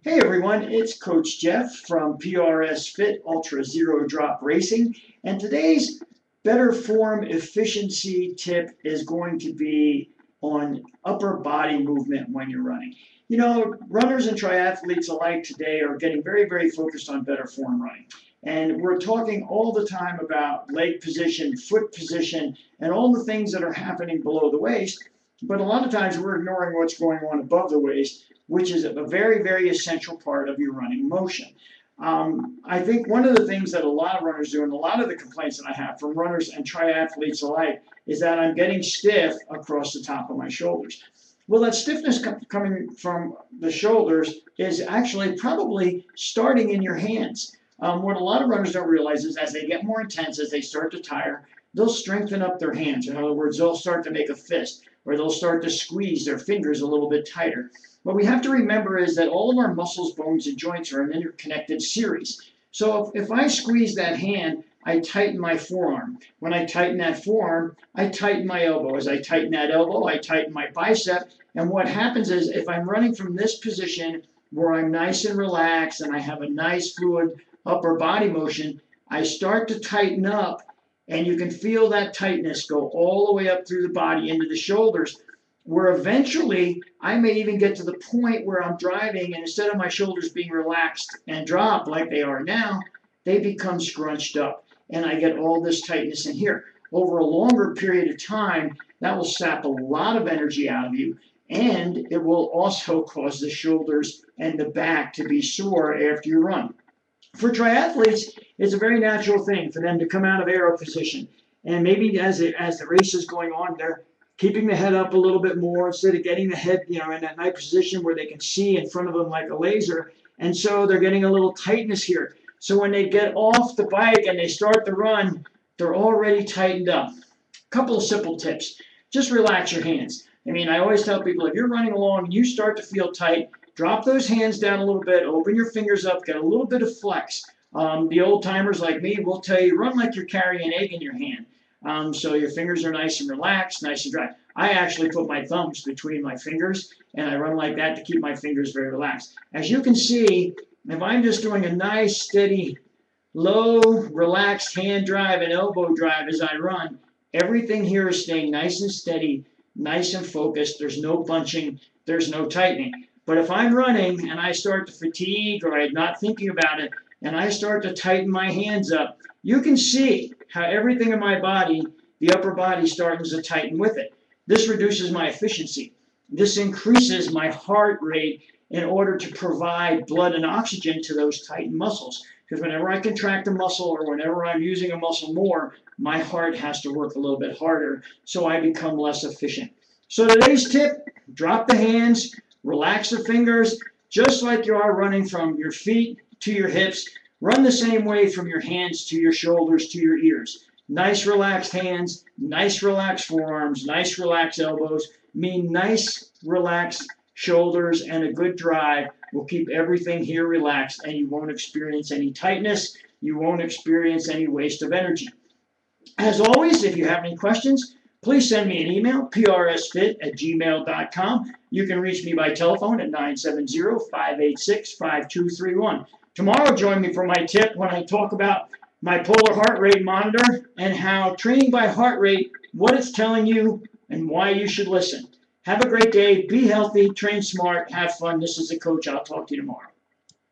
Hey everyone, it's Coach Jeff from PRS Fit Ultra Zero Drop Racing, and today's better form efficiency tip is going to be on upper body movement when you're running. You know, runners and triathletes alike today are getting very, very focused on better form running. And we're talking all the time about leg position, foot position, and all the things that are happening below the waist. But a lot of times we're ignoring what's going on above the waist, which is a very, very essential part of your running motion. I think one of the things that a lot of runners do, and a lot of the complaints that I have from runners and triathletes alike, is that I'm getting stiff across the top of my shoulders. Well, that stiffness coming from the shoulders is actually probably starting in your hands. What a lot of runners don't realize is as they get more intense, as they start to tire, they'll strengthen up their hands. In other words, they'll start to make a fist, or they'll start to squeeze their fingers a little bit tighter. What we have to remember is that all of our muscles, bones, and joints are an interconnected series. So if I squeeze that hand, I tighten my forearm. When I tighten that forearm, I tighten my elbow. As I tighten that elbow, I tighten my bicep. And what happens is if I'm running from this position where I'm nice and relaxed and I have a nice fluid upper body motion, I start to tighten up, and you can feel that tightness go all the way up through the body into the shoulders, where eventually I may even get to the point where I'm driving, and instead of my shoulders being relaxed and dropped like they are now, they become scrunched up, and I get all this tightness in here. Over a longer period of time, that will sap a lot of energy out of you, and it will also cause the shoulders and the back to be sore after you run. For triathletes, it's a very natural thing for them to come out of aero position, and maybe as the race is going on, they're keeping the head up a little bit more instead of getting the head, in that nice position where they can see in front of them like a laser. And so they're getting a little tightness here. So when they get off the bike and they start the run, they're already tightened up. A couple of simple tips. Just relax your hands. I always tell people, if you're running along and you start to feel tight, drop those hands down a little bit, open your fingers up, get a little bit of flex. The old timers like me will tell you, run like you're carrying an egg in your hand. So your fingers are nice and relaxed, nice and dry. I actually put my thumbs between my fingers, and I run like that to keep my fingers very relaxed. As you can see, if I'm just doing a nice, steady, low, relaxed hand drive and elbow drive as I run, everything here is staying nice and steady, nice and focused. There's no bunching, there's no tightening. But if I'm running and I start to fatigue or I'm not thinking about it, and I start to tighten my hands up, you can see how everything in my body, the upper body, starts to tighten with it. This reduces my efficiency. This increases my heart rate in order to provide blood and oxygen to those tightened muscles. Because whenever I contract a muscle or whenever I'm using a muscle more, my heart has to work a little bit harder, so I become less efficient. So today's tip, drop the hands, relax the fingers, just like you are running from your feet to your hips. Run the same way from your hands to your shoulders to your ears. Nice relaxed hands, nice relaxed forearms, nice relaxed elbows, nice relaxed shoulders, and a good drive will keep everything here relaxed, and you won't experience any tightness. You won't experience any waste of energy. As always, if you have any questions, please send me an email, prsfit@gmail.com. You can reach me by telephone at 970-586-5231. Tomorrow, join me for my tip when I talk about my polar heart rate monitor and how training by heart rate, what it's telling you, and why you should listen. Have a great day. Be healthy. Train smart. Have fun. This is the coach. I'll talk to you tomorrow.